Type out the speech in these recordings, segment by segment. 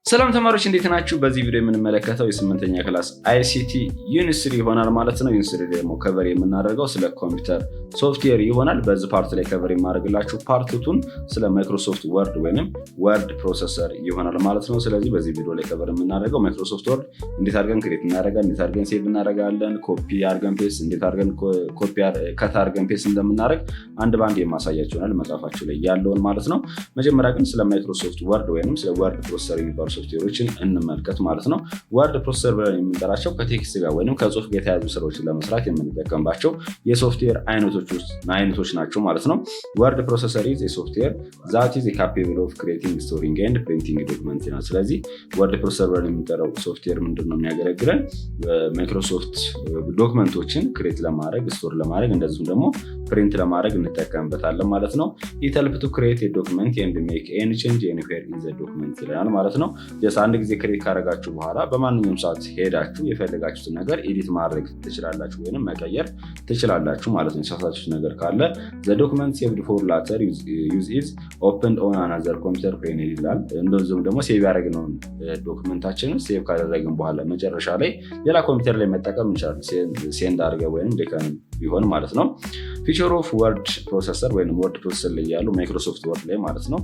ሰላም ተማሪዎች እንዴት ናችሁ? በዚህ ቪዲዮ የምንመለከተው የ8ኛ ክላስ ICT ዩኒት 3 ይሆናል ማለት ነው። ዩኒት 3 ደግሞ ከቨር የምናደርገው ስለ ኮምፒውተር ሶፍትዌር ይሆናል። በዚህ ፓርት ላይ ከቨር የማደርግላችሁ ፓርት 2ን ስለ ማይክሮሶፍት ወርድ ወይንም ወርድ ፕሮሰሰር ይሆናል ማለት ነው። ስለዚህ በዚህ ቪዲዮ ላይ ከቨር የምናደርገው ማይክሮሶፍት ወርድ እንዴት አድርገን ክሬት እናደርጋለን፣ እንዴት አድርገን ሴቭ እናደርጋለን፣ ኮፒ አድርገን ፔስት እንዴት አድርገን ኮፒ ከት አድርገን ፔስት እንደምናደርግ አንድ ባንድ የማሳያችሁ ይሆናል መጽሐፋችሁ ላይ ያለውን ማለት ነው። መጀመሪያ ግን ስለ ማይክሮሶፍት ወርድ ወይንም ስለ ወርድ ፕሮሰሰር የሚባሉ ሶፍትዌሮችን እንመልከት ማለት ነው። ወርድ ፕሮሰሰር ብለን የምንጠራቸው ከቴክስት ጋር ወይንም ከጽሁፍ ጋር የተያዙ ስራዎችን ለመስራት የምንጠቀምባቸው የሶፍትዌር አይነቶች ናቸው ማለት ነው። ወርድ ፕሮሰሰር ኢዝ ሶፍትዌር ዛት ኢዝ ካፔብል ኦፍ ክሬቲንግ ስቶሪንግ ኤንድ ፕሪንቲንግ ዶክመንት ነው። ስለዚህ ወርድ ፕሮሰሰር ብለን የምንጠራው ሶፍትዌር ምንድነው የሚያገለግለን? ማይክሮሶፍት ዶክመንቶችን ክሬት ለማድረግ ስቶር ለማድረግ እንደዚሁም ደግሞ ፕሪንት ለማድረግ እንጠቀምበታለን ማለት ነው። ኢት ሄልፕ ቱ ክሬት ኤ ዶክመንት ኤንድ ሜክ ኤኒ ቼንጅ ኤኒዌር ኢን ዘ ዶክመንት ይላል ማለት ነው። አንድ ጊዜ ክሬት ካደረጋችሁ በኋላ በማንኛውም ሰዓት ሄዳችሁ የፈለጋችሁትን ነገር ኤዲት ማድረግ ትችላላችሁ ወይንም መቀየር ትችላላችሁ ማለት ነው። የሳሳችሁት ነገር ካለ the document saved for later use is opened on another computer plane ይላል። እንደዚሁም ደግሞ ሴቭ ያደረግነውን ዶክመንታችንን ሴቭ ካደረግን በኋላ መጨረሻ ላይ ሌላ ኮምፒውተር ላይ መጠቀም እንችላለን። ሴንድ አድርገን ወይንም ልከን ቢሆን ማለት ነው። ፊቸር ኦፍ ወርድ ፕሮሰሰር ወይም ወርድ ፕሮሰሰር ላይ ያሉ ማይክሮሶፍት ወርድ ላይ ማለት ነው።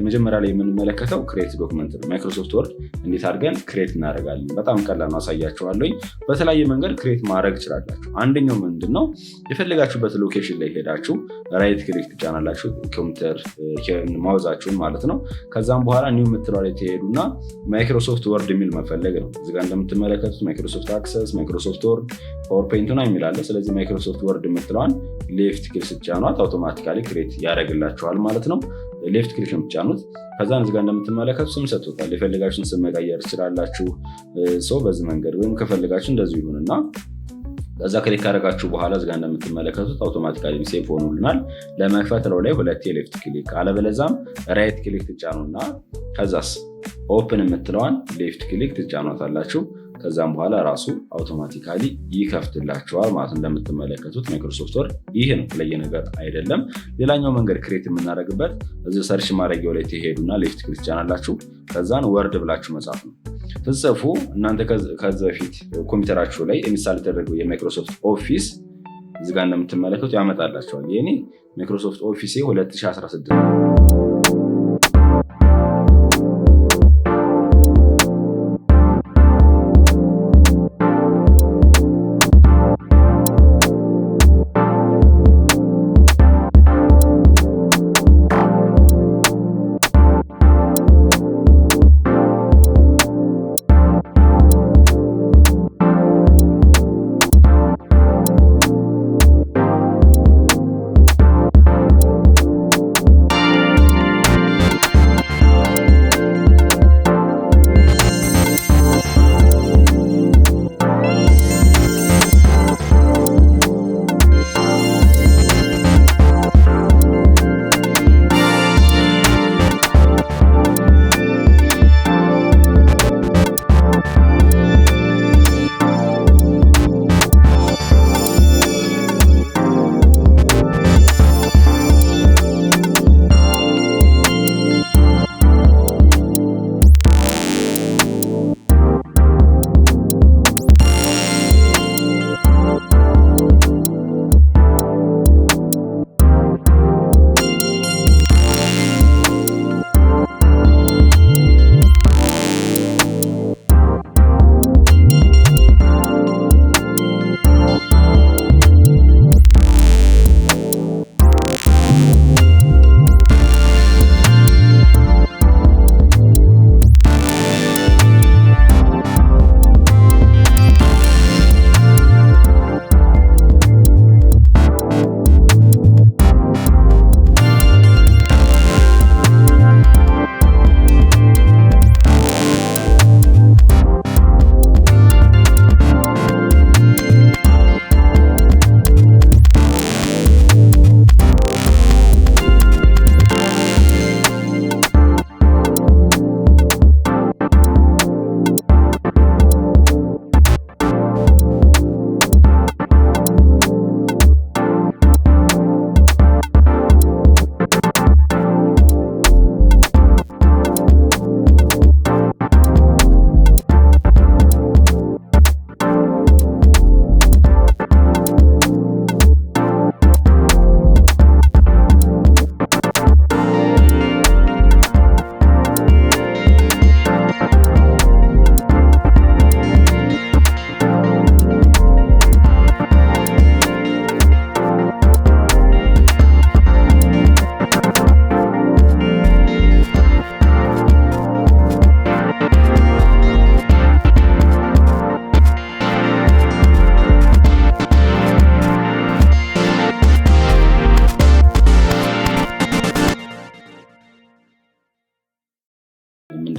መጀመሪያ ላይ የምንመለከተው ክሬት ዶክመንት ነው። ማይክሮሶፍት ወርድ እንዴት አድርገን ክሬት እናደርጋለን? በጣም ቀላል ነው፣ አሳያችኋለሁ። በተለያየ መንገድ ክሬት ማድረግ ትችላላችሁ። አንደኛው ምንድነው? የፈለጋችሁበት ሎኬሽን ላይ ሄዳችሁ ራይት ክሊክ ትጫናላችሁ፣ ኮምፒውተር ማውዛችሁን ማለት ነው። ከዛም በኋላ ኒው የምትለው ላይ ትሄዱና ማይክሮሶፍት ወርድ የሚል መፈለግ ነው። እዚህ ጋር እንደምትመለከቱት ማይክሮሶፍት አክሰስ፣ ማይክሮሶፍት ወርድ፣ ፓወርፖይንት ነው የሚላለ። ስለዚህ ማይክሮሶፍት ወርድ የምትለዋን ሌፍት ክሊክ ስትጫኗት አውቶማቲካሊ ክሬት ያደርግላችኋል ማለት ነው። ሌፍት ክሊክ ነው የምትጫኑት። ከዛን እዚህ ጋር እንደምትመለከቱት ስም ሰጥቶታል። የፈለጋችሁን ስም መቀየር ትችላላችሁ ሰው በዚህ መንገድ፣ ወይም ከፈለጋችሁ እንደዚሁ ይሁንና ከዛ ክሊክ ካደረጋችሁ በኋላ እዚህ ጋር እንደምትመለከቱት አውቶማቲካሊ ሴቭ ሆኖልናል። ለመክፈት ነው ላይ ሁለቴ ሌፍት ክሊክ አለበለዛም ራይት ክሊክ ትጫኑና ከዛስ ኦፕን የምትለዋን ሌፍት ክሊክ ትጫኗታላችሁ። ከዛም በኋላ ራሱ አውቶማቲካሊ ይከፍትላችኋል ማለት እንደምትመለከቱት ማይክሮሶፍት ወርድ ይሄ ነው፣ ለየ ነገር አይደለም። ሌላኛው መንገድ ክሬት የምናደርግበት እዚህ ሰርች ማድረጊያው ላይ ትሄዱና ሌፍት ክሊክ ትጫናላችሁ። ከዛን ወርድ ብላችሁ መጻፍ ነው። ትጽፉ እናንተ ከዚህ በፊት ኮምፒውተራችሁ ላይ ኢንስታል የተደረገው የማይክሮሶፍት ኦፊስ እዚህ ጋር እንደምትመለከቱት ያመጣላችኋል። የኔ ማይክሮሶፍት ኦፊስ 2016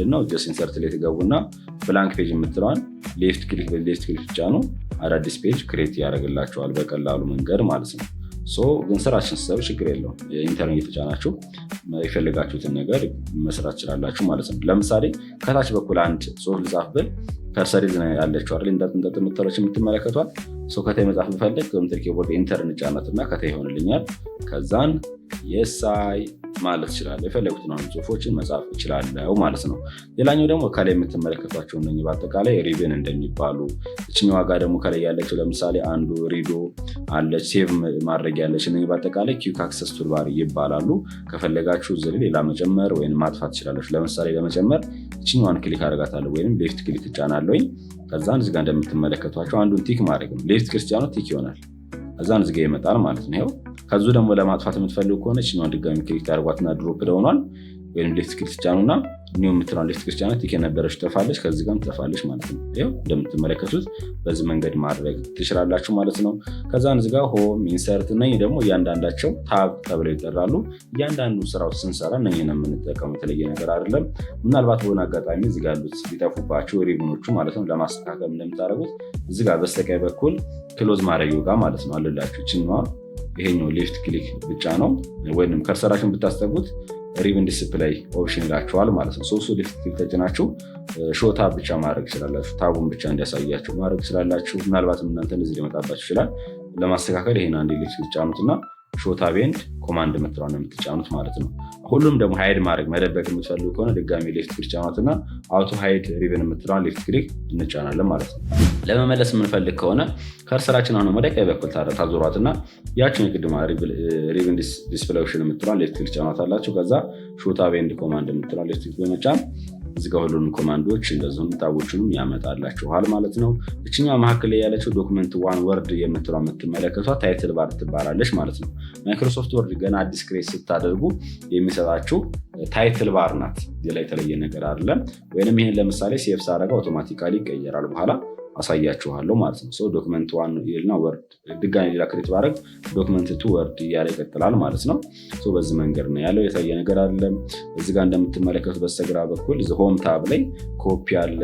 ምንድነው ጀስት ኢንሰርት ላይ ትገቡና ብላንክ ፔጅ የምትለዋን ሌፍት ክሊክ ብቻ ነው አዳዲስ ፔጅ ክሬት ያደርግላቸዋል በቀላሉ መንገድ ማለት ነው። ግን ስራችን ስትሰሩ ችግር የለውም ኢንተርኔት የተጫናችሁ የፈለጋችሁትን ነገር መስራት ትችላላችሁ ማለት ነው። ለምሳሌ ከታች በኩል አንድ ጽሁፍ ልጻፍ ብል ከርሰሪ ያለችው አይደል እንደጥንጠጥ የምትለች የምትመለከቷል። ከታይ መጻፍ ብፈልግ ኮምፒውተር ኪቦርድ ኢንተር እንጫናትና ከታይ ይሆንልኛል። ከዛን የሳይ ማለት እችላለሁ። የፈለጉትን ጽሁፎችን መጻፍ እችላለሁ ማለት ነው። ሌላኛው ደግሞ ከላይ የምትመለከቷቸው እነኚህ በአጠቃላይ ሪብን እንደሚባሉ እችኛዋ ጋር ደግሞ ከላይ ያለችው ለምሳሌ አንዱ ሪዶ አለች፣ ሴቭ ማድረግ ያለች እነኚህ በአጠቃላይ ኪውክ አክሰስ ቱልባር ይባላሉ። ከፈለጋችሁ እዚህ ሌላ መጨመር ወይም ማጥፋት ትችላላችሁ። ለምሳሌ ለመጨመር እችኛዋን ክሊክ አደርጋታለሁ ወይም ሌፍት ክሊክ እጫናለሁኝ። ከዛን እዚጋ እንደምትመለከቷቸው አንዱን ቲክ ማድረግ ነው። ሌፍት ክርስቲያኖ ቲክ ይሆናል። ከዛን እዚጋ ይመጣል ማለት ነው። ይኸው ከዙ ደግሞ ለማጥፋት የምትፈልጉ ከሆነ እችኛዋን ድጋሚ ክሊክ ታደርጓትና ድሮፕ ደውኗል ወይም ሌፍት ክሊክ ትጫኑና ኒው የምትለውን ሌፍት ክሊክ ጫናት ቲክ የነበረች ትጠፋለች፣ ከዚህ ጋርም ትጠፋለች ማለት ነው። ይኸው እንደምትመለከቱት በዚህ መንገድ ማድረግ ትችላላችሁ ማለት ነው። ከዛን እዚህ ጋር ሆም ኢንሰርት እነኝህ ደግሞ እያንዳንዳቸው ታብ ተብለው ይጠራሉ። እያንዳንዱ ስራዎች ስንሰራ እነኝህን የምንጠቀሙ የተለየ ነገር አይደለም። ምናልባት በሆነ አጋጣሚ እዚህ ጋር ያሉት ቢጠፉባቸው ሪብኖቹ ማለት ነው ለማስተካከል እንደምታደርጉት እዚህ ጋር በስተቀኝ በኩል ክሎዝ ማድረጊው ጋር ማለት ነው አለላችሁ ችኛዋ ይሄኛው ሌፍት ክሊክ ብቻ ነው። ወይም ከርሰራችሁን ብታስጠጉት ሪብን ዲስፕላይ ኦፕሽን ይላችኋል ማለት ነው። ሶስቱ ሌፍት ክሊክ ተጭናችሁ ሾ ታብ ብቻ ማድረግ ይችላላችሁ። ታቡን ብቻ እንዲያሳያችሁ ማድረግ ይችላላችሁ። ምናልባትም እናንተ እንደዚህ ሊመጣባችሁ ይችላል። ለማስተካከል ይሄን አንድ ሌፍት ክሊክ ጫኑትና ሾ ታብ ኤንድ ኮማንድ የምትለዋን የምትጫኑት ማለት ነው። ሁሉም ደግሞ ሃይድ ማድረግ መደበቅ የምትፈልጉ ከሆነ ድጋሚ ሌፍት ክሊክ ጫኑትና አውቶ ሃይድ ሪብን የምትለዋን ሌፍት ክሊክ እንጫናለን ማለት ነው። ለመመለስ የምንፈልግ ከሆነ ከርሰራችን አሁን ወደ ቀኝ በኩል ታዞሯትና ያችን የቅድማ ሪብን ዲስፕሌይ ኦፕሽን የምትለዋን ሌፍት ክሊክ ጫኗታላችሁ። ከዛ ሾ ታብ ኤንድ ኮማንድ የምትለዋን ሌፍት ክሊክ በመጫን እዚጋ ሁሉንም ኮማንዶች እንደዚሁም ታቦችንም ያመጣላችኋል ማለት ነው። እችኛ መካከል ላይ ያለችው ዶክመንት ዋን ወርድ የምትለዋ የምትመለከቷት ታይትል ባር ትባላለች ማለት ነው። ማይክሮሶፍት ወርድ ገና አዲስ ክሬት ስታደርጉ የሚሰጣችሁ ታይትል ባር ናት። ሌላ የተለየ ነገር አይደለም። ወይንም ይሄን ለምሳሌ ሴቭ ሳደርገው አውቶማቲካሊ ይቀየራል። በኋላ አሳያችኋለሁ ማለት ነው። ዶክመንት ዋን ይልና ወርድ ድጋሚ ሌላ ክሬት ባደርግ ዶክመንት ቱ ወርድ እያለ ይቀጥላል ማለት ነው። በዚህ መንገድ ነው ያለው። የተለየ ነገር አይደለም። እዚህ ጋር እንደምትመለከቱት በስተግራ በኩል ሆም ታብ ላይ ኮፒ አለ፣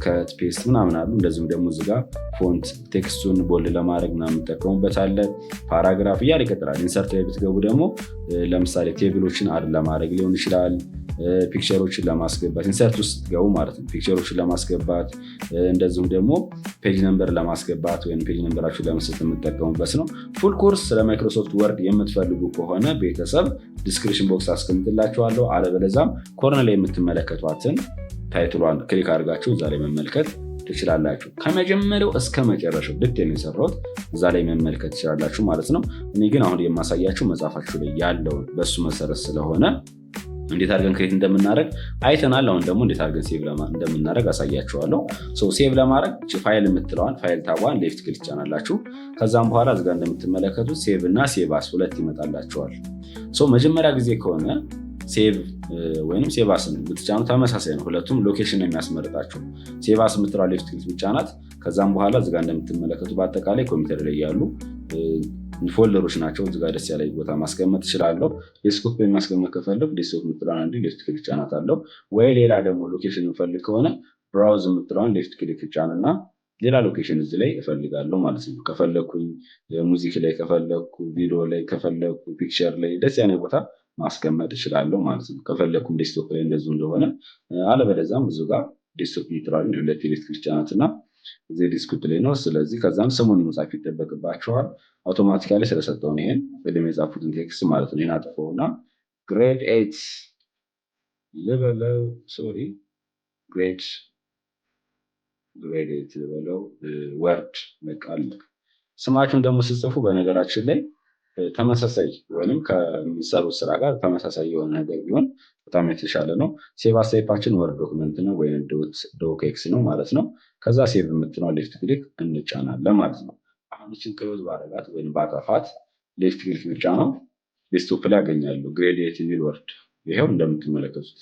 ከት ፔስት ምናምን አሉ። እንደዚሁም ደግሞ እዚህ ጋር ፎንት ቴክስቱን ቦልድ ለማድረግ ምናምን የምጠቀሙበት አለ። ፓራግራፍ እያለ ይቀጥላል። ኢንሰርት ላይ ብትገቡ ደግሞ ለምሳሌ ቴብሎችን አድ ለማድረግ ሊሆን ይችላል። ፒክቸሮችን ለማስገባት ኢንሰርት ውስጥ ገቡ ማለት ነው። ፒክቸሮችን ለማስገባት እንደዚሁም ደግሞ ፔጅ ነምበር ለማስገባት ወይም ፔጅ ነምበራችሁን ለመስጠት የምጠቀሙበት ነው። ፉል ኮርስ ለማይክሮሶፍት ወርድ የምትፈልጉ ከሆነ ቤተሰብ ዲስክሪፕሽን ቦክስ አስቀምጥላችኋለሁ። አለበለዚያም ኮርነር ላይ የምትመለከቷትን ታይትሏን ክሊክ አድርጋችሁ እዛ ላይ መመልከት ትችላላችሁ። ከመጀመሪያው እስከ መጨረሻው ዲቴል የሰራሁት እዛ ላይ መመልከት ትችላላችሁ ማለት ነው። እኔ ግን አሁን የማሳያችሁ መጽሐፋችሁ ላይ ያለውን በሱ መሰረት ስለሆነ እንዴት አድርገን ክሬት እንደምናደርግ አይተናል። አሁን ደግሞ እንዴት አድርገን ሴቭ እንደምናደርግ አሳያችኋለሁ። ሴቭ ለማድረግ ፋይል የምትለዋን ፋይል ታቧን ሌፍት ክሊክ ትጫናላችሁ። ከዛም በኋላ እዚጋ እንደምትመለከቱት ሴቭ እና ሴቭ አስ ሁለት ይመጣላችኋል። መጀመሪያ ጊዜ ከሆነ ሴቭ ወይም ሴቭ አስን ብትጫኑ ተመሳሳይ ነው። ሁለቱም ሎኬሽን ነው የሚያስመርጣቸው። ሴቭ አስ የምትለዋ ሌፍት ክሊክ ብቻናት። ከዛም በኋላ እዚጋ እንደምትመለከቱ በአጠቃላይ ኮምፒውተር ላይ ያሉ ፎልደሮች ናቸው። እዚጋ ደስ ያለ ቦታ ማስቀመጥ እችላለሁ። ዴስክቶፕ የሚያስቀመጥ ከፈለግ ዴስክቶፕ የምትለዋን አንድ ሌፍት ክሊክ ጫናታለሁ። ወይ ሌላ ደግሞ ሎኬሽን የምፈልግ ከሆነ ብራውዝ የምትለዋን ሌፍት ክሊክ ጫንና ሌላ ሎኬሽን እዚህ ላይ እፈልጋለሁ ማለት ነው። ከፈለግኩኝ ሙዚክ ላይ፣ ከፈለግኩ ቪዲዮ ላይ፣ ከፈለግኩ ፒክቸር ላይ ደስ ያለ ቦታ ማስቀመጥ እችላለሁ ማለት ነው። ከፈለግኩም ዴስክቶፕ ላይ እንደዚሁ እንደሆነ አለበለዚያም ብዙ ጋር ዴስክቶፕ የምትለዋን ሁለት ሌፍት ክሊክ ጫናትና እዚህ ዲስኩት ላይ ነው። ስለዚህ ከዛም ስሙን መጻፍ ይጠበቅባቸዋል። አውቶማቲካሊ ስለሰጠውን ይሄን ቅድም የጻፉትን ቴክስት ማለት ነው። ይሄን አጥፎና ግሬድ 8 ልበለው፣ ሶሪ ግሬድ 8 ልበለው ወርድ በቃል። ስማችሁን ደግሞ ስጽፉ በነገራችን ላይ ተመሳሳይ ወይም ከሚሰሩት ስራ ጋር ተመሳሳይ የሆነ ነገር ቢሆን በጣም የተሻለ ነው። ሴቭ አስ ታይፓችን ወርድ ዶክመንት ነው ወይም ዶክኤክስ ነው ማለት ነው። ከዛ ሴቭ የምትለው ሌፍት ክሊክ እንጫናለን ማለት ነው። አሁን እችን ክሎዝ ባረጋት ወይም ባጠፋት ሌፍት ክሊክ ብቻ ነው ዴስክቶፕ ላይ ያገኛሉ። ግሬድ 8 የሚል ወርድ ይሄው እንደምትመለከቱት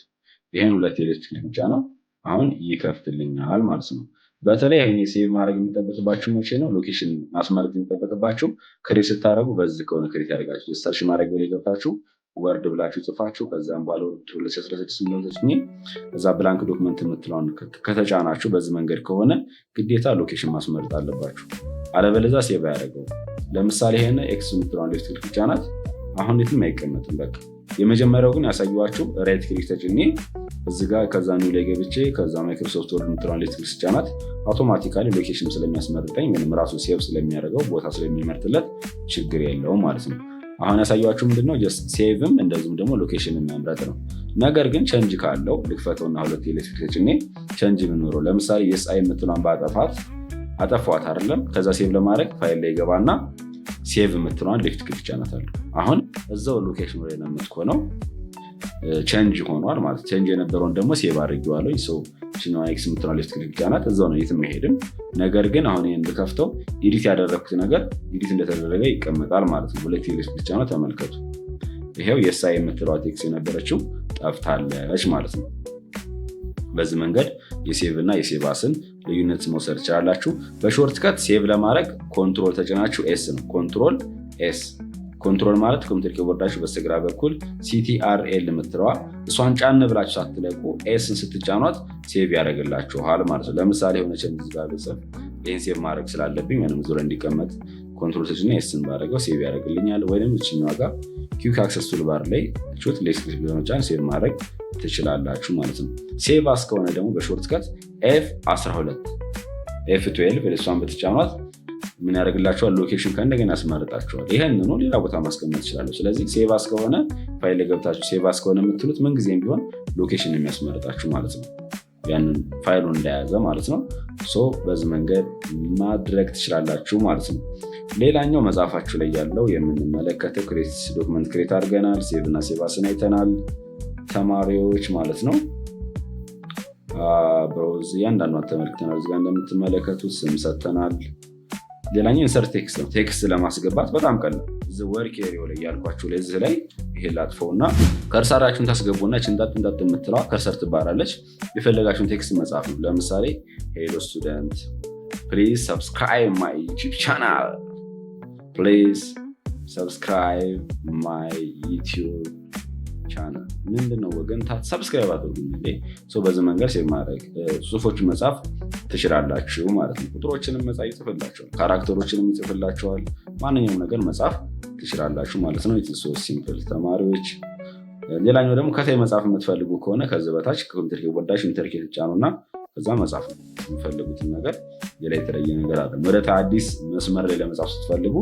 ይሄን ሁለት ሌፍት ክሊክ ብቻ ነው አሁን ይከፍትልኛል ማለት ነው። በተለይ ይሄ ሴቭ ማድረግ የሚጠበቅባችሁ መቼ ነው? ሎኬሽን ማስመረጥ የሚጠበቅባችሁ ክሬት ስታደርጉ በዚህ ከሆነ ክሬት ያደርጋችሁ ሰርች ማድረግ ላይ ገብታችሁ ወርድ ብላችሁ ጽፋችሁ ከዛም በኋላ 2016 ተጭኜ እዛ ብላንክ ዶክመንት የምትለውን ከተጫናችሁ በዚህ መንገድ ከሆነ ግዴታ ሎኬሽን ማስመረጥ አለባችሁ። አለበለዚያ ሴቭ አያደርገው። ለምሳሌ ይሄን ኤክስ የምትለውን ሌፍት ክሊክ ጫናት፣ አሁን የትም አይቀመጥም። በቃ የመጀመሪያው ግን ያሳየኋችሁ ራይት ክሊክ ተጭኜ እዚህ ጋር ከዛ ኒው ላይ ገብቼ ከዛ ማይክሮሶፍት ወርድ የምትለውን ሌፍት ክሊክ ጫናት አውቶማቲካሊ ሎኬሽን ስለሚያስመርጠኝ ወይም ራሱ ሴቭ ስለሚያደርገው ቦታ ስለሚመርጥለት ችግር የለውም ማለት ነው። አሁን ያሳያችሁ ምንድነው ጀስት ሴቭም እንደዚሁም ደግሞ ሎኬሽንን መምረጥ ነው። ነገር ግን ቸንጅ ካለው ልክፈተውና ሁለት ሌፍት ክሊክ ተጭኜ ቸንጅ ብንኖረው ለምሳሌ የስአይ የምትለውን አጠፋት አይደለም። ከዛ ሴቭ ለማድረግ ፋይል ላይ ገባና ሴቭ የምትለዋን ሌፍት ክሊክ ጫናታለሁ። አሁን እዛው ሎኬሽኑ ላይ ነው የምትሆነው። ቼንጅ ሆኗል ማለት ቼንጅ የነበረውን ደግሞ ሴቭ አድርጌዋለሁ። ሰው ቺናዋ ኤክስ የምትለዋን ሌፍት ክሊክ ጫናት፣ እዛው ነው የትም አይሄድም። ነገር ግን አሁን ይሄን ልከፍተው ኤዲት ያደረኩት ነገር ኤዲት እንደተደረገ ይቀመጣል ማለት ነው። ሁለት ሌፍት ክሊክ ጫናት ተመልከቱ። ይሄው የሳይ የምትለዋ ቴክስት የነበረችው ጠፍታለች ማለት ነው። በዚህ መንገድ የሴቭ እና የሴቫስን ልዩነት መውሰድ ትችላላችሁ። በሾርት ከት ሴቭ ለማድረግ ኮንትሮል ተጭናችሁ ኤስ ነው። ኮንትሮል ኤስ። ኮንትሮል ማለት ኮምፒውተር ኪቦርዳችሁ በስተግራ በኩል CTRL የምትለዋ እሷን ጫን ብላችሁ ሳትለቁ ኤስን ስትጫኗት ሴቭ ያደርግላችኋል ማለት ነው። ለምሳሌ የሆነ ቸንዝ ጋር ብጽፍ ይህን ሴቭ ማድረግ ስላለብኝ ወይም ዙሪያ እንዲቀመጥ ኮንትሮል ተጭና ኤስን ባደረገው ሴቭ ያደርግልኛል። ወይም እችኛዋ ጋር ኪክ አክሰስ ቱልባር ላይ ቹት ሌፍት ክሊክ በመጫን ሴቭ ማድረግ ትችላላችሁ ማለት ነው። ሴቭ አስ ከሆነ ደግሞ በሾርት ከት F12 F12 እሷን በተጫኗት ምን ያደርግላችኋል? ሎኬሽን ከእንደገና ያስመርጣችኋል። ይሄንኑ ሌላ ቦታ ማስቀመጥ ትችላለሁ። ስለዚህ ሴቭ አስ ከሆነ ፋይል ላይ ገብታችሁ ሴቭ አስ ከሆነ የምትሉት ምንጊዜም ቢሆን ሎኬሽን የሚያስመርጣችሁ ማለት ነው። ያንን ፋይሉን እንደያዘ ማለት ነው። በዚህ መንገድ ማድረግ ትችላላችሁ ማለት ነው። ሌላኛው መጽሐፋችሁ ላይ ያለው የምንመለከተው ዶክመንት ክሬት አድርገናል። ሴቭ እና ሴቭ አስን አይተናል ተማሪዎች ማለት ነው። ብሮዝ እያንዳንዷን ተመልክተናል። እዚጋ እንደምትመለከቱት ስም ሰጥተናል። ሌላኛው ኢንሰርት ቴክስት ነው። ቴክስት ለማስገባት በጣም ቀላል። እዚህ ወርክ ኤሪያው ላይ ያልኳችሁ ለዚህ ላይ ይሄ ላጥፈውና ከርሰራችሁን ታስገቡና ጭንጣጥ የምትለዋ ከርሰር ትባላለች። የፈለጋችሁን ቴክስት መጻፍ ነው። ለምሳሌ ሄሎ ስቱደንት ፕሊዝ ሰብስክራይብ ማይ ዩቲዩብ ቻናል ፕሊዝ ሰብስክራይብ ማይ ዩቲዩብ ቻናል። ምንድነው ወገን ሰብስክራይብ አድርጉኝ። በዚህ መንገድ ሴቭ ማድረግ ጽሁፎችን መጻፍ ትችላላችሁ ማለት ነው። ቁጥሮችንም መጻፍ ይጽፍላችኋል፣ ካራክተሮችንም ይጽፍላችኋል። ማንኛውም ነገር መጻፍ ትችላላችሁ ማለት ነው። ኢትስ ሶ ሲምፕል ተማሪዎች። ሌላኛው ደግሞ ከታይ መጻፍ የምትፈልጉ ከሆነ ከዚህ በታች ከኮምፒውተር ኪቦርዳችሁ ኢንተርኬት ጫኑና ከዛ መጻፍ የምትፈልጉትን ነገር ሌላ የተለየ ነገር አለ። ወደ አዲስ መስመር ላይ ለመጻፍ ስትፈልጉ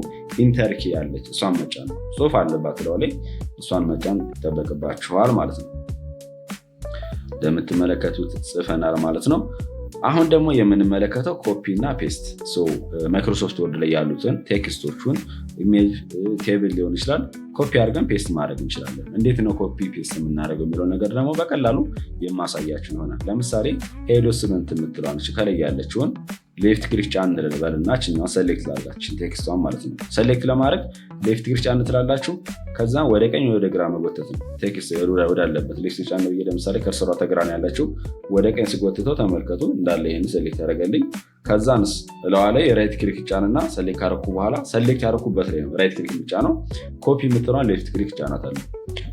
ኢንተርኪ ያለች እሷን መጫን ነው። ጽሁፍ አለባት ላይ እሷን መጫን ይጠበቅባችኋል ማለት ነው። እንደምትመለከቱት ጽፈናል ማለት ነው። አሁን ደግሞ የምንመለከተው ኮፒ እና ፔስት። ማይክሮሶፍት ወርድ ላይ ያሉትን ቴክስቶቹን ኢሜጅ ቴብል ሊሆን ይችላል ኮፒ አድርገን ፔስት ማድረግ እንችላለን። እንዴት ነው ኮፒ ፔስት የምናደርገው የሚለው ነገር ደግሞ በቀላሉ የማሳያችሁ ይሆናል። ለምሳሌ ሄዶ ስምንት የምትለዋን ከላይ ያለችውን ሌፍት ክሊክ ጫን እንበልና ችኛዋ ሰሌክት ላድርጋችን ቴክስቷን ማለት ነው። ሰሌክት ለማድረግ ሌፍት ክሊክ ጫን ትላላችሁ። ከዛ ወደ ቀኝ ወደ ግራ መጎተት ነው። ቴክስት ወዳለበት ሌፍት ጫን ብዬ ለምሳሌ ከርሰሯ ተግራ ነው ያለችው፣ ወደ ቀኝ ሲጎትተው ተመልከቱ እንዳለ ይህን ሰሌክት ያደረገልኝ። ከዛንስ እለዋ ላይ ራይት ክሊክ ጫንና ሰሌክት ካረኩ በኋላ ሰሌክት ያደረኩበት ላይ ነው ራይት ክሊክ ብቻ ነው። ኮፒ የምትለዋን ሌፍት ክሊክ ጫናታለሁ።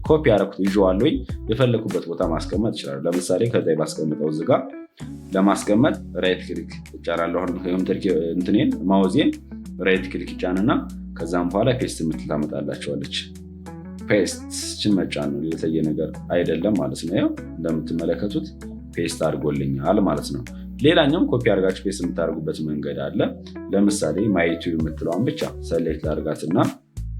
ኮፒ ያደረኩት ይዤዋለሁ፣ የፈለኩበት ቦታ ማስቀመጥ ይችላል። ለምሳሌ ከዛ ባስቀምጠው እዚህ ጋር ለማስቀመጥ ራይት ክሊክ ጫናለሁ። እንትኔን ማውዜን ራይት ክሊክ ጫንና ከዛም በኋላ ፔስት የምትል ታመጣላችኋለች። ፔስትን መጫን ነው፣ የተለየ ነገር አይደለም ማለት ነው። ያው እንደምትመለከቱት ፔስት አድርጎልኛል ማለት ነው። ሌላኛውም ኮፒ አድርጋችሁ ፔስት የምታደርጉበት መንገድ አለ። ለምሳሌ ማይቱ የምትለዋን ብቻ ሰሌክት አድርጋትና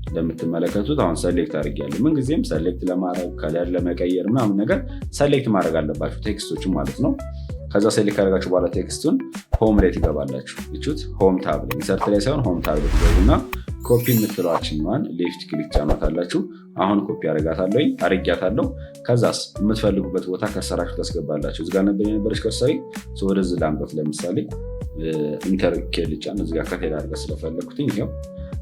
እንደምትመለከቱት አሁን ሰሌክት አድርጌያለሁ። ምንጊዜም ሰሌክት ለማድረግ ከለር ለመቀየር ምናምን ነገር ሰሌክት ማድረግ አለባችሁ ቴክስቶችን ማለት ነው። ከዛ ሰሌክት አድርጋችሁ በኋላ ቴክስቱን ሆም ላይ ትገባላችሁ። ይቹት ሆም ታብ ላይ ኢንሰርት ላይ ሳይሆን ሆም ታብ ላይ ትገቡና ኮፒ የምትለዋችኛዋን ሌፍት ክሊክ ጫናታላችሁ። አሁን ኮፒ አድርጊያታለሁ። ከዛስ የምትፈልጉበት ቦታ ከርሰራችሁ ታስገባላችሁ። እዚጋ ነበር የነበረች ከርሰሪ ወደዚህ ላምጣት። ለምሳሌ ኢንተር ኬ ልጫን እዚጋ ከቴል አድርገ ስለፈለግኩትኝ ይኸው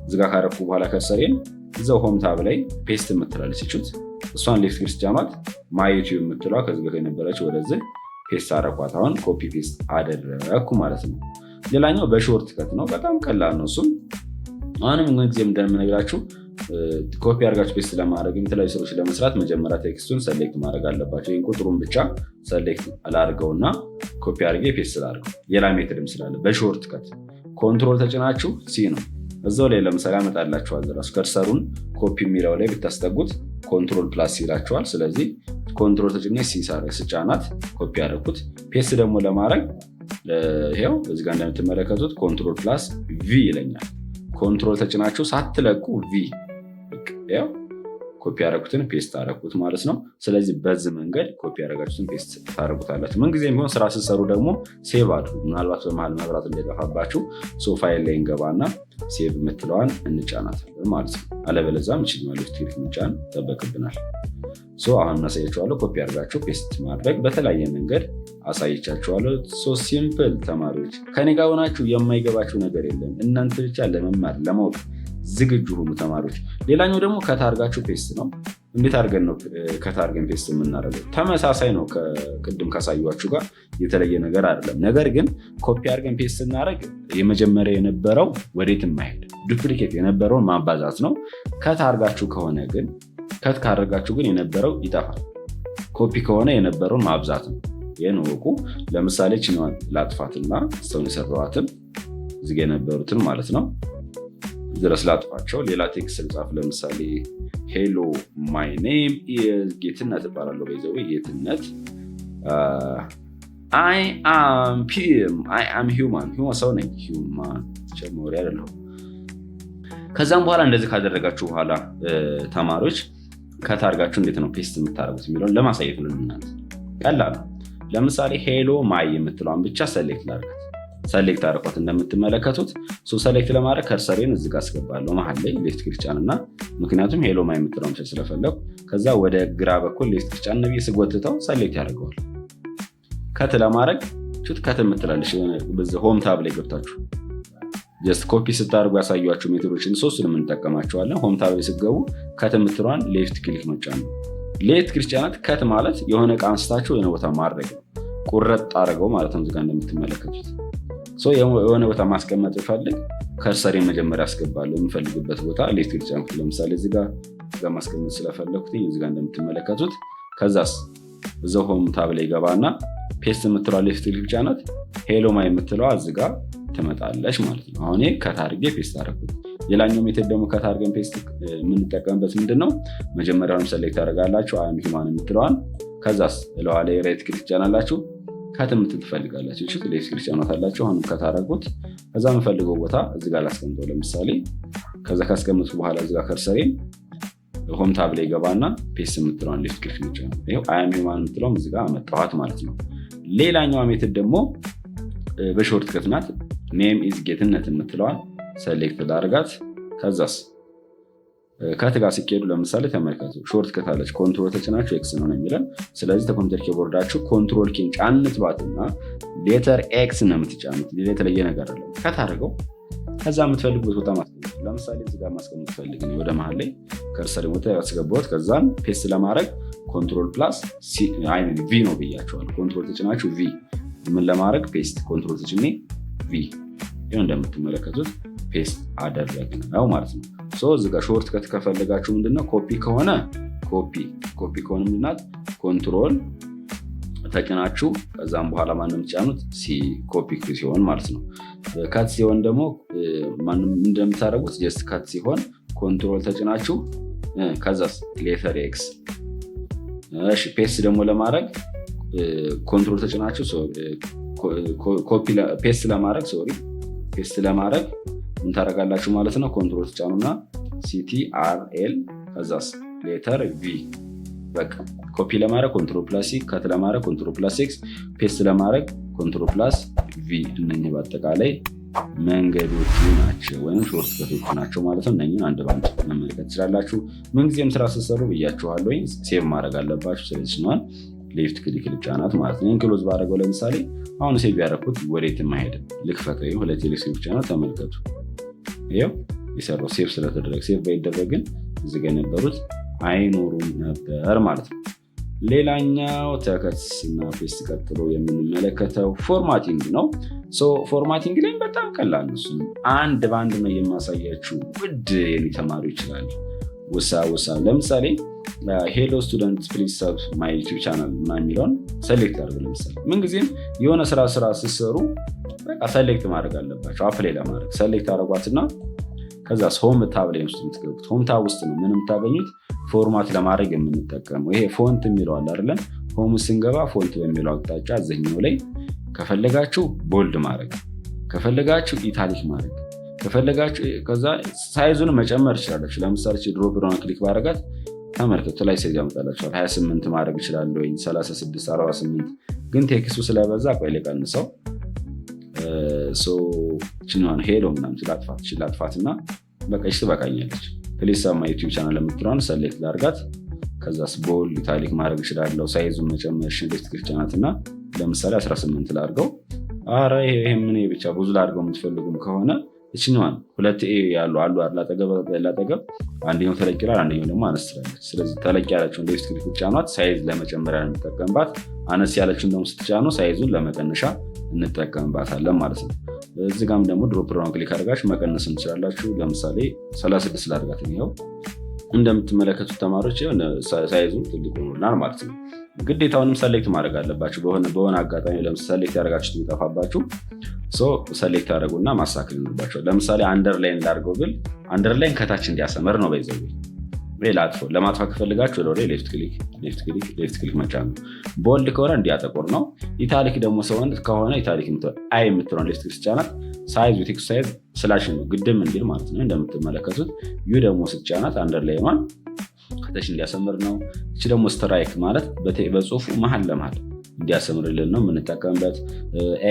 እዚጋ ካረኩ በኋላ ከርሰሬን እዛው ሆም ታብ ላይ ፔስት የምትላለች ይቹት እሷን ሌፍት ክሊክ ጫኗት። ማይ ዩቲዩብ የምትለዋ ከዚህ ጋር የነበረች ወደዚህ ፔስት አደረኳት። አሁን ኮፒ ፔስት አደረኩ ማለት ነው። ሌላኛው በሾርት ከት ነው። በጣም ቀላል ነው። እሱም አሁንም ጊዜም እንደምነግራችሁ ኮፒ አድርጋችሁ ፔስት ለማድረግ የተለያዩ ስራዎች ለመስራት መጀመሪያ ቴክስቱን ሰሌክት ማድረግ አለባቸው። ይህን ቁጥሩን ብቻ ሰሌክት ላድርገውና ኮፒ አድርጌ ፔስት ላድርገው። ሌላ ሜትድም ስላለ በሾርት ከት ኮንትሮል ተጭናችሁ ሲ ነው እዛው ላይ ለምሳሌ ያመጣላችኋል። ራሱ ከርሰሩን ኮፒ የሚለው ላይ ብታስጠጉት ኮንትሮል ፕላስ ይላችኋል። ስለዚህ ኮንትሮል ተጭኜ ሲ ስጫናት ኮፒ ያደረኩት። ፔስት ደግሞ ለማድረግ ይሄው እዚህ ጋር እንደምትመለከቱት ኮንትሮል ፕላስ ቪ ይለኛል። ኮንትሮል ተጭናችሁ ሳትለቁ ቪ ያው ኮፒ ያደረኩትን ፔስት አደረኩት ማለት ነው። ስለዚህ በዚህ መንገድ ኮፒ ያደረጋችሁትን ፔስት ታደርጉታላችሁ። ምንጊዜም ቢሆን ስራ ስትሰሩ ደግሞ ሴቭ አድርጉ። ምናልባት በመሀል መብራት እንዳይጠፋባችሁ ፋይል ላይ እንገባና ሴቭ የምትለዋን እንጫናታለን ማለት ነው። አለበለዚያም ይችላል ክሊክ መጫን ይጠበቅብናል። አሁን እናሳያችኋለሁ። ኮፒ አድርጋችሁ ፔስት ማድረግ በተለያየ መንገድ አሳይቻችኋለሁ። ሲምፕል ተማሪዎች ከኔ ጋር ሆናችሁ የማይገባችሁ ነገር የለም። እናንተ ብቻ ለመማር ለማወቅ ዝግጁ ሁኑ ተማሪዎች። ሌላኛው ደግሞ ከታርጋችሁ ፔስት ነው። እንዴት አድርገን ነው ከታርገን ፔስት የምናደርገው? ተመሳሳይ ነው ከቅድም ካሳዩችሁ ጋር የተለየ ነገር አይደለም። ነገር ግን ኮፒ አድርገን ፔስት ስናደርግ የመጀመሪያ የነበረው ወዴት የማይሄድ ዱፕሊኬት የነበረውን ማባዛት ነው። ከታርጋችሁ ከሆነ ግን ካደረጋችሁ ግን የነበረው ይጠፋል። ኮፒ ከሆነ የነበረውን ማብዛት ነው። ይህን ወቁ። ለምሳሌ ችኛዋን ላጥፋትና ሰውን የሰራዋትን እዚህ የነበሩትን ማለት ነው ድረስ ላጥፋቸው። ሌላ ቴክስት ልጻፍ። ለምሳሌ ሄሎ ማይ ኔም ኢዝ ጌትነት እባላለሁ። በይዘው ጌትነት አይ አም ሂውማን ሰው ነኝ። ሂውማን ጨምሮ አይደለሁ። ከዛም በኋላ እንደዚህ ካደረጋችሁ በኋላ ተማሪዎች ከታርጋችሁ እንዴት ነው ፔስት የምታደርጉት የሚለውን ለማሳየት ነው። እናንተ ቀላል ነው። ለምሳሌ ሄሎ ማይ የምትለዋን ብቻ ሰሌክት ላድርጋት። ሰሌክት አድርጓት እንደምትመለከቱት ሰሌክት ለማድረግ ከርሰሬን እዚህ ጋር አስገባለሁ መሀል ላይ ሌፍት ክሊክ ጫንና፣ ምክንያቱም ሄሎ ማይ የምትለውን ስለፈለኩ ከዛ ወደ ግራ በኩል ሌፍት ክሊክ ጫን ብዬ ስጎትተው ሰሌክት ያደርገዋል። ከት ለማድረግ ከት የምትላለች ሆም ታብ ላይ ገብታችሁ ጀስት ኮፒ ስታደርጉ ያሳዩችሁ ሜቶዶችን ሶስቱንም እንጠቀማቸዋለን። ሆም ታብ ላይ ስትገቡ ከት የምትለዋን ሌፍት ክሊክ መጫን ነው። ሌፍት ክሊክ ጫናት ከት ማለት የሆነ ዕቃ አንስታችሁ የሆነ ቦታ ማድረግ ነው። ቁረጥ አድርገው ማለት ነው። እዚህ ጋር እንደምትመለከቱት የሆነ ቦታ ማስቀመጥ ፈልግ ከርሰሬን መጀመሪያ አስገባለሁ የምፈልግበት ቦታ ሌፍት ክሊክ ጫንኩት። ለምሳሌ እዚህ ጋር ማስቀመጥ ስለፈለኩት እዚህ ጋር እንደምትመለከቱት ከዛስ እዛው ሆም ታብ ላይ ገባና ፔስት የምትለዋ ሌፍት ክሊክ ጫናት ሄሎ ማይ የምትለዋ እዚህ ጋር ትመጣለች ማለት ነው። አሁን ከታርጌ ፔስት አደረኩት። ሌላኛው ሜተድ ደግሞ ከታርገን ፔስት የምንጠቀምበት ምንድነው? መጀመሪያውንም ሰሌክት ታደርጋላችሁ አም ሂውማን የምትለዋን ከዛስ ለዋ ላይ ራይት ክሊክ ጫናላችሁ ከትምት ትፈልጋላችሁ። እሺ ሌፍት ክሊክ ጫናታላችሁ። አሁንም ከታረጉት ከዛ የምፈልገው ቦታ እዚህ ጋር ላስቀምጠው። ለምሳሌ ከዛ ካስቀምጥኩ በኋላ እዚህ ጋር ከርሰሬን ሆም ታብ ላይ ገባና ፔስት የምትለዋን ሌፍት ክሊክ ነጭ ነው። ይሄው አም ሂውማን የምትለውን እዚህ ጋር አመጣኋት ማለት ነው። ሌላኛው ሜተድ ደግሞ በሾርት ከት ናት። ኔም ኢዝ ጌትነት የምትለዋን ሰሌክት ላድርጋት። ከዛስ ከትጋ ሲኬዱ ለምሳሌ ተመልከቱ ሾርት ከት አለች። ኮንትሮል ተጭናችሁ ኤክስ ነው የሚለን። ስለዚህ ተኮምፒውተር ኪቦርዳችሁ ኮንትሮል ኪን ጫንት ባትና ሌተር ኤክስ ነው የምትጫኑት። የተለየ ነገር አለ። ከታርገው ከዛ የምትፈልጉት ቦታ ማስቀመጥ። ለምሳሌ እዚህ ጋር ማስቀመጥ ፈልግ ነው ወደ መሀል ላይ ከርሰር ቦታ ያስገባሁት። ከዛን ፔስት ለማድረግ ኮንትሮል ፕላስ ቪ ነው ብያቸዋል። ኮንትሮል ተጭናችሁ ቪ ምን ለማድረግ ፔስት ኮንትሮል ተጭኔ ቪ እንደምትመለከቱት ፔስት አደረግነው ማለት ነው። እዚህ ጋር ሾርት ከት ከፈለጋችሁ ምንድነው ኮፒ ከሆነ ኮፒ ከሆነ ምንድናት ኮንትሮል ተጭናችሁ ከዛም በኋላ ማንም ጫኑት ሲ ኮፒ ሲሆን ማለት ነው። ካት ሲሆን ደግሞ ማንም እንደምታደርጉት ጀስት ካት ሲሆን ኮንትሮል ተጭናችሁ ከዛስ ሌተር ኤክስ። እሺ ፔስት ደግሞ ለማድረግ ኮንትሮል ተጭናችሁ ኮፒ ፔስት ለማድረግ ምን ታደርጋላችሁ ማለት ነው። ኮንትሮል ተጫኑና ሲቲአርኤል ከዛስ ሌተር ቪ። በቃ ኮፒ ለማድረግ ኮንትሮል ፕላስ ሲ፣ ካት ለማድረግ ኮንትሮል ፕላስ ኤክስ፣ ፔስት ለማድረግ ኮንትሮል ፕላስ ቪ። እነኚህ በአጠቃላይ መንገዶቹ ናቸው ወይም ሾርት ከቶቹ ናቸው ማለት ነው። እነኚህን አንድ ባንድ መመልከት ትችላላችሁ። ምንጊዜም ስራ ስትሰሩ ብያችኋለሁ ወይ ሴቭ ማድረግ አለባችሁ። ስለዚህ ነው ሌፍት ክሊክ ልጫናት ማለት ነው። ክሎዝ ባደረገው ለምሳሌ አሁን ሴቭ ያደረኩት ወዴትም አይሄድም። ልክፈተው ሁለት ቴሌስክሪፕት ቻናል ተመልከቱ። ይሄው የሰራው ሴቭ ስለተደረገ ሴቭ ባይደረግን እዚህ ጋር የነበሩት አይኖሩም ነበር ማለት ነው። ሌላኛው ተከትና ፔስት ቀጥሎ የምንመለከተው ፎርማቲንግ ነው። ፎርማቲንግ ላይ በጣም ቀላል ነው። አንድ በአንድ ነው የማሳያችሁ ውድ የኔ ተማሪዎች ይችላል። ለምሳሌ ሄሎ ስቱደንት ፕሊዝ ሰብ ማይ ዩቲዩብ ቻናል የሚለውን ሰሌክት አድርጉ። ለምሳሌ ምንጊዜም የሆነ ስራ ስትሰሩ ሰሌክት ማድረግ አለባቸው። አፕላይ ለማድረግ ሰሌክት አድርጓትና ከዛ ሆም ታብ ላይ ውስጥ የምትገቡት ሆም ታብ ውስጥ ነው ምን የምታገኙት ፎርማት ለማድረግ የምንጠቀመው ይሄ ፎንት የሚለው አለ አይደለም። ሆም ስንገባ ፎንት በሚለው አቅጣጫ እዚህኛው ላይ ከፈለጋችሁ ቦልድ ማድረግ፣ ከፈለጋችሁ ኢታሊክ ማድረግ፣ ከፈለጋችሁ ከዛ ሳይዙን መጨመር ይችላላችሁ። ለምሳሌ ድሮፕ ዳውን ክሊክ ባደረጋት ተመልከቱ ላይ ሳይዝ ያመጣላችኋል። 28 ማድረግ ይችላል ወይ 36 48 ግን ቴክስቱ ስለበዛ ቆይ ልቀንሰው። ችኛዋን ሄሎ ምናምን ላጥፋትና በቃ ትበቃኛለች። ፕሊዝ ሰብ ማይ ዩቲዩብ ቻናል የምትለዋን ሰሌክት ላድርጋት። ከዛስ ቦልድ ኢታሊክ ማድረግ ይችላለሁ። ሳይዙን መጨመር ሽንዴት ክፍቻናትና ለምሳሌ 18 ላድርገው። አረ ይሄ ምን ብቻ ብዙ ላድርገው የምትፈልጉም ከሆነ እችኛዋን 2 ያሉ አሉ ላጠገብ አንደኛው ተለቅ ይላል፣ አንደኛው ደግሞ አነስ ትላለች። ስለዚህ ተለቅ ያለችውን ሌፍት ክሊክ ብቻኗት ሳይዝ ለመጨመሪያ እንጠቀምባት፣ አነስ ያለችውን ደግሞ ስትጫኑ ሳይዙን ለመቀነሻ እንጠቀምባታለን ማለት ነው። እዚህ ጋም ደግሞ ድሮፕ ዳውን ክሊክ አድርጋችሁ መቀነስ እንችላላችሁ። ለምሳሌ 36 ላድርጋት። ይኸው እንደምትመለከቱት ተማሪዎች ሳይዙ ትልቅ ሆኖልናል ማለት ነው። ግዴታውንም ሰሌክት ማድረግ አለባችሁ። በሆነ አጋጣሚ ለምሳሌ ሰሌክት ያደረጋችሁት የሚጠፋባችሁ ሰሌክት ያደረጉና ማሳከል ይኖርባችኋል። ለምሳሌ አንደርላይን ላድርገው ብል አንደርላይን ከታች እንዲያሰመር ነው በይዘው ለማጥፋት ከፈልጋችሁ ወደ ሌፍት ክሊክ መጫን ነው። ቦልድ ከሆነ እንዲያጠቁር ነው። ኢታሊክ ደግሞ ከሆነ ኢታሊክ አይ የምትለውን ሌፍት ክሊክ ስትጫናት ሳይዝ ቴክስት ሳይዝ ስላሽ ነው ግድም እንዲል ማለት ነው። እንደምትመለከቱት ዩ ደግሞ ስትጫናት አንደርላይኗን ከታች እንዲያሰምር ነው። እቺ ደግሞ ስትራይክ ማለት በጽሁፉ መሀል ለመሀል እንዲያሰምርልን ነው የምንጠቀምበት።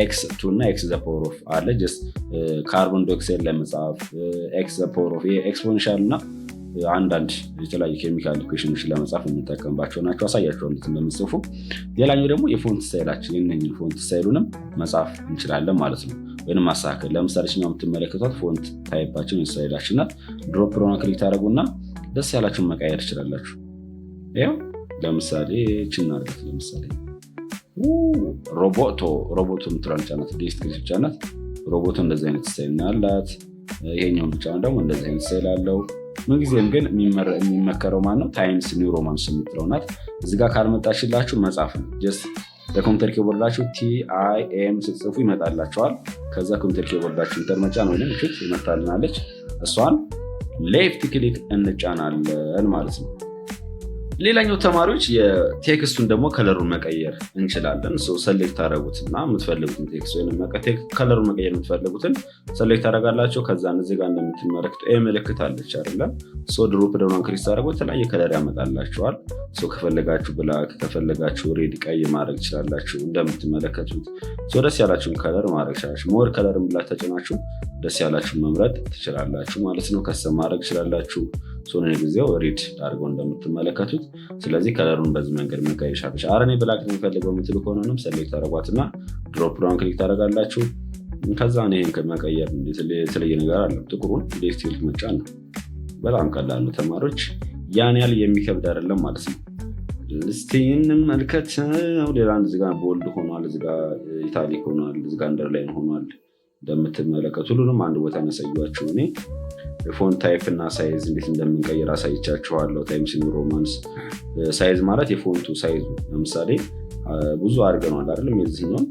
ኤክስ ቱ እና ኤክስ ዘ ፓወር ኦፍ አለ ጀስት ካርቦን ዳይኦክሳይድ ለመጻፍ ኤክስ ዘ ፓወር ኦፍ ኤክስፖኔንሻል እና አንዳንድ የተለያዩ ኬሚካል ኢኩዌሽኖችን ለመጻፍ የምንጠቀምባቸው ናቸው። አሳያቸው እንዴት እንደምጽፉ። ሌላኛው ደግሞ የፎንት ስታይላችን የነኝን ፎንት ስታይሉንም መጻፍ እንችላለን ማለት ነው፣ ወይም ማስተካከል። ለምሳሌ ችኛው የምትመለከቷት ፎንት ታይፓችን ስታይላችን ናት። ድሮፕ ዳውን ክሊክ ታደረጉና ደስ ያላችሁን መቀየር ትችላላችሁ። ይኸው ለምሳሌ ችና አድርገት ለምሳሌ ሮቦቶ የምትለዋን ጫናት ዴስት ክሊክ ጫናት። ሮቦቶ እንደዚህ አይነት ስታይል ያላት፣ ይሄኛውን ብቻ ደግሞ እንደዚህ አይነት ስታይል አለው። ምንጊዜም ግን የሚመከረው ማነው ታይምስ ኒው ሮማንስ የምትለው ናት። እዚህ ጋር ካልመጣችላችሁ መጻፍ ነው። ጀስት በኮምፒውተር ኪቦርዳችሁ TIM ስትጽፉ ይመጣላችኋል። ከዛ ኮምፒውተር ኪቦርዳችሁ ኢንተር መጫን ወይም ክሊክ ይመጣልናለች። እሷን ሌፍት ክሊክ እንጫናለን ማለት ነው። ሌላኛው ተማሪዎች የቴክስቱን ደግሞ ከለሩን መቀየር እንችላለን። ሰሌክት ታደረጉትና የምትፈልጉትን ቴክስት ወይም ከለሩን መቀየር የምትፈልጉትን ሰሌክት ታደረጋላቸው። ከዛ እዚህ ጋር እንደምትመለከቱ ምልክት አለች አይደለም። ድሮፕ ዳውን ክሊክ ታደረጉ የተለያየ ከለር ያመጣላቸዋል። ከፈለጋችሁ ብላክ፣ ከፈለጋችሁ ሬድ ቀይ ማድረግ ትችላላችሁ። እንደምትመለከቱት ደስ ያላችሁን ከለር ማድረግ ትችላላችሁ። ሞር ከለር ብላ ተጭናችሁ ደስ ያላችሁን መምረጥ ትችላላችሁ ማለት ነው። ከሰም ማድረግ ትችላላችሁ። ጊዜው ሪድ አድርገው እንደምትመለከቱት። ስለዚህ ከለሩን በዚህ መንገድ መቀየር ይቻላል። አረኔ ብላክ የሚፈልገው የምትሉ ከሆነም ሰሌክት አድርጓትና ድሮፕ ዳውን ክሊክ ታደርጋላችሁ። ከዛ ይህን ከመቀየር የተለየ ነገር አለ። ጥቁሩን ሌፍት ክሊክ መጫን ነው። በጣም ቀላል ነው ተማሪዎች፣ ያን ያህል የሚከብድ አይደለም ማለት ነው። እስቲ እንመልከተው። ሌላ እዚህ ጋር ቦልድ ሆኗል፣ እዚህ ጋር ኢታሊክ ሆኗል፣ እዚህ ጋር አንደርላይን ሆኗል። እንደምትመለከቱ ሁሉንም አንድ ቦታ ያሳያችሁ። እኔ የፎንት ታይፕ እና ሳይዝ እንዴት እንደምንቀይር አሳይቻችኋለሁ። ታይምስ ኒው ሮማንስ ሳይዝ ማለት የፎንቱ ሳይዙ። ለምሳሌ ብዙ አድርገነዋል አይደለም። የዚህኛውን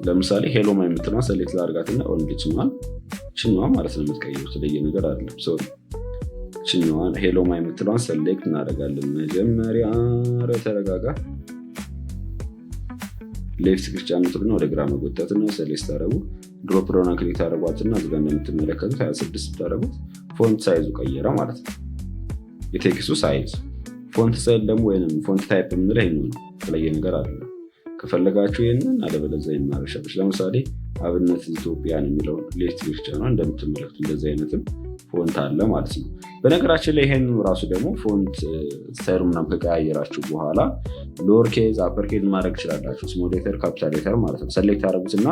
ለምሳሌ ሄሎማ የምትለዋን ሰሌክት ላድርጋትና ችኛዋን ማለት ነው የምትቀይሩት፣ የተለየ ነገር አይደለም። ችኛዋን ሄሎማ የምትለዋን ሰሌክት እናደርጋለን። መጀመሪያ ተረጋጋ። ሌፍት ክሊክ ጫኑትና ወደ ግራ መጎተት ነው። ሰሌክት ታደርጉ ድሮፕ ዳውን ክሊክ ታደርጓትና እዚህ ጋር እንደምትመለከቱት 26 ታደርጉት ፎንት ሳይዙ ቀየረ ማለት ነው። የቴክስቱ ሳይዝ ፎንት ሳይዝ ደግሞ ወይንም ፎንት ታይፕ የምንለው ይሄን ነው። የተለየ ነገር አይደለም። ከፈለጋችሁ ይሄንን አለበለዚያ ይማረሻለች። ለምሳሌ አብነት ኢትዮጵያን የሚለውን ሌፍት ክሊክ ጫኑ። እንደምትመለከቱት እንደዚህ አይነትም ፎንት አለ ማለት ነው። በነገራችን ላይ ይሄን ራሱ ደግሞ ፎንት ስታይሉ ምናምን ከቀያየራችሁ በኋላ ሎወር ኬዝ አፐር ኬዝ ማድረግ ትችላላችሁ። ስሞል ሌተር ካፒታል ሌተር ማለት ነው። ሰሌክት ታደርጉትና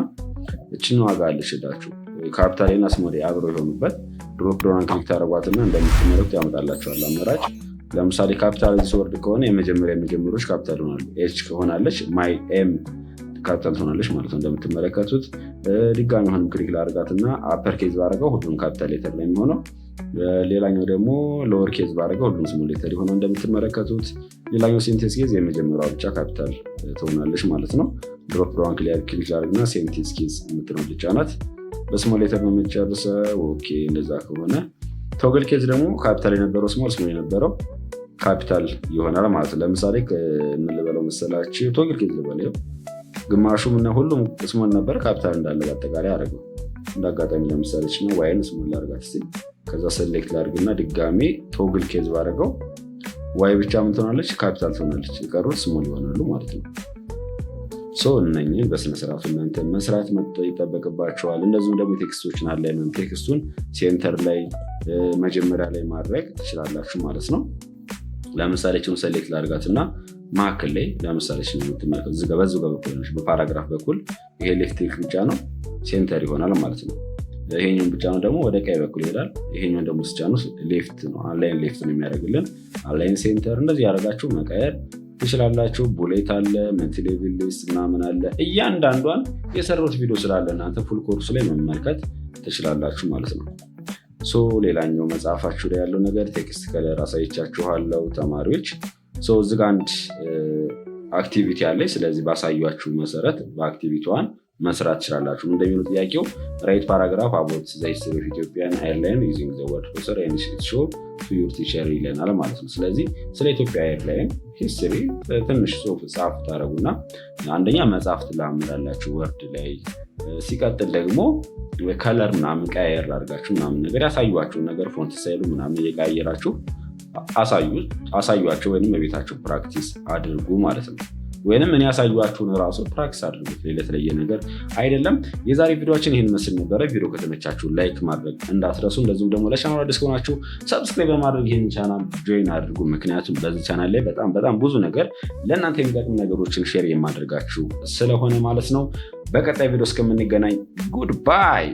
እችን ዋጋ አለችላችሁ ካፒታል እና ስሞል አብረው የሆኑበት ድሮፕ ዳውን ክሊክ ታደርጓትና እንደምትመለከቱት ያመጣላችኋል አማራጭ። ለምሳሌ ካፒታል ወርድ ከሆነ የመጀመሪያዎች ካፒታል ሆናሉ። ኤች ከሆናለች ማይ ኤም ካፒታል ትሆናለች ማለት ነው። እንደምትመለከቱት ድጋሚ ሆንም ክሊክ ላድርጋትና አፐር ኬዝ ባደረገው ሁሉም ካፒታል ሌተር ላይ የሚሆነው ሌላኛው ደግሞ ሎወር ኬዝ ባደረገው ሁሉም ስሞል ሌተር የሆነው እንደምትመለከቱት። ሌላኛው ሴንቴንስ ኬዝ የመጀመሪያዋ ብቻ ካፒታል ትሆናለች ማለት ነው። ድሮፕ ዳውን ክሊክ ላድርግና ሴንቴንስ ኬዝ የምትለው ብቻ ናት በስሞል ሌተር ነው የምንጨርሰው። ኦኬ እንደዛ ከሆነ ቶግል ኬዝ ደግሞ ካፒታል የነበረው ስሞል የነበረው ካፒታል ይሆናል ማለት ነው። ለምሳሌ የምንበለው መሰላችሁ ቶግል ኬዝ ልበለው ግማሹም እና ሁሉም ስሞል ነበር ካፒታል እንዳለ በአጠቃላይ አደረገው። እንዳጋጣሚ ለምሳሌ ነው ዋይን ስሞል ላድርጋት እስኪ ከዛ ሰሌክት ላድርግና ድጋሜ ቶግል ኬዝ ባደረገው ዋይ ብቻ ምን ትሆናለች? ካፒታል ትሆናለች። የቀሩት ስሞል ይሆናሉ ማለት ነው። እነኝህን በስነስርዓቱ እናንተ መስራት ይጠበቅባቸዋል። እንደዚሁም ደግሞ ቴክስቶችን አላይመንት ቴክስቱን ሴንተር ላይ መጀመሪያ ላይ ማድረግ ትችላላችሁ ማለት ነው። ለምሳሌ ችን ሰሌክት ላድርጋት እና መካከል ላይ ለምሳሌ የምትመለከቱ በዚሁ በኩል በፓራግራፍ በኩል ይሄ ሌፍት ክሊክ ብቻ ነው ሴንተር ይሆናል ማለት ነው። ይሄኛውን ብቻ ነው ደግሞ ወደ ቀኝ በኩል ይሄዳል። ይሄኛውን ደግሞ ስጫኑ ሌፍት ነው አላይን ሌፍት ነው የሚያደርግልን። አላይን ሴንተር እንደዚህ ያደረጋችሁ መቀየር ትችላላችሁ። ቡሌት አለ፣ መልቲሌቭል ሊስት ምናምን አለ። እያንዳንዷን የሰሩት ቪዲዮ ስላለ እናንተ ፉል ኮርሱ ላይ መመልከት ትችላላችሁ ማለት ነው። ሌላኛው መጽሐፋችሁ ላይ ያለው ነገር ቴክስት ከለር አሳይቻችኋለሁ ተማሪዎች። እዚህ ጋር አንድ አክቲቪቲ አለ። ስለዚህ ባሳያችሁ መሰረት በአክቲቪቲዋን መስራት ትችላላችሁ። እንደሚሉ ጥያቄው ራይት ፓራግራፍ አባውት ዘ ሂስትሪ ኦፍ ኢትዮጵያን ኤርላይን ዩዚንግ ዘ ወርድ ፕሮሰሰር ኤንድ ሾው ቱ ዩር ቲቸር ይለናል ማለት ነው። ስለዚህ ስለ ኢትዮጵያ ኤርላይን ሂስትሪ ትንሽ ጽሑፍ ጻፍ ታደረጉና አንደኛ መጽሐፍ ትላምዳላችሁ ወርድ ላይ። ሲቀጥል ደግሞ ከለር ምናምን ቀያየር አድርጋችሁ ምናምን ነገር ያሳዩዋችሁን ነገር ፎንት ስታይሉ ምናምን እየቀያየራችሁ አሳዩዋቸው ወይም በቤታችሁ ፕራክቲስ አድርጉ ማለት ነው። ወይንም እኔ ያሳዩዋችሁን ራሱ ፕራክቲስ አድርጉት። የተለየ ነገር አይደለም። የዛሬ ቪዲዮችን ይህን መስል ነበረ። ቪዲዮ ከተመቻችሁ ላይክ ማድረግ እንዳትረሱ። እንደዚሁም ደግሞ ለቻናሉ አዲስ ከሆናችሁ ሰብስክራይብ በማድረግ ይህን ቻናል ጆይን አድርጉ። ምክንያቱም በዚህ ቻናል ላይ በጣም ብዙ ነገር ለእናንተ የሚጠቅሙ ነገሮችን ሼር የማድረጋችሁ ስለሆነ ማለት ነው። በቀጣይ ቪዲዮ እስከምንገናኝ ጉድ ባይ።